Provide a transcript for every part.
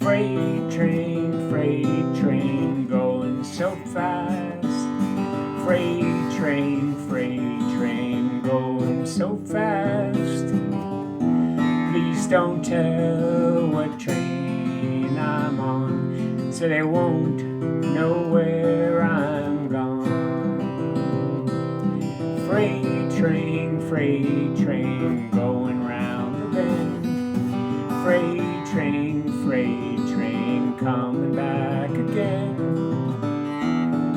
Freight train, going so fast. Freight train, going so fast. Please don't tell what train I'm on, so they won't know where I'm gone. Freight train, going round the bend. Freight train, coming back again.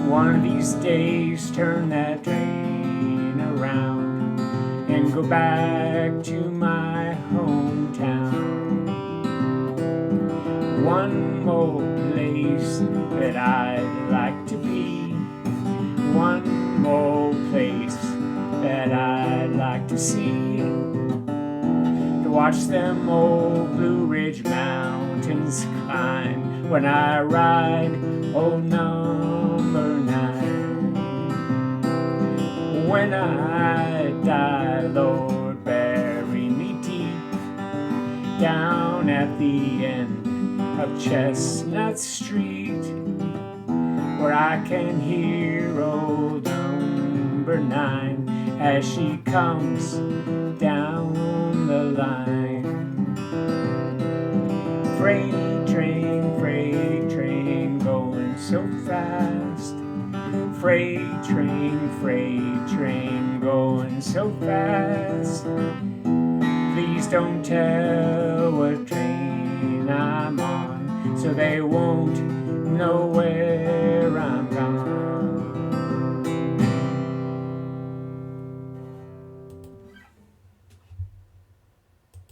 One of these days, turn that train around and go back to my hometown. One more place that I'd like to be. One more place that I'd like to see. To watch them old Blue Ridge Mountains climb when I ride old number 9. When I die, Lord, bury me deep down at the end of Chestnut Street, where I can hear old number 9 as she comes down the line. Freight train, going so fast. Freight train, going so fast. Please don't tell what train I'm on, so they won't know where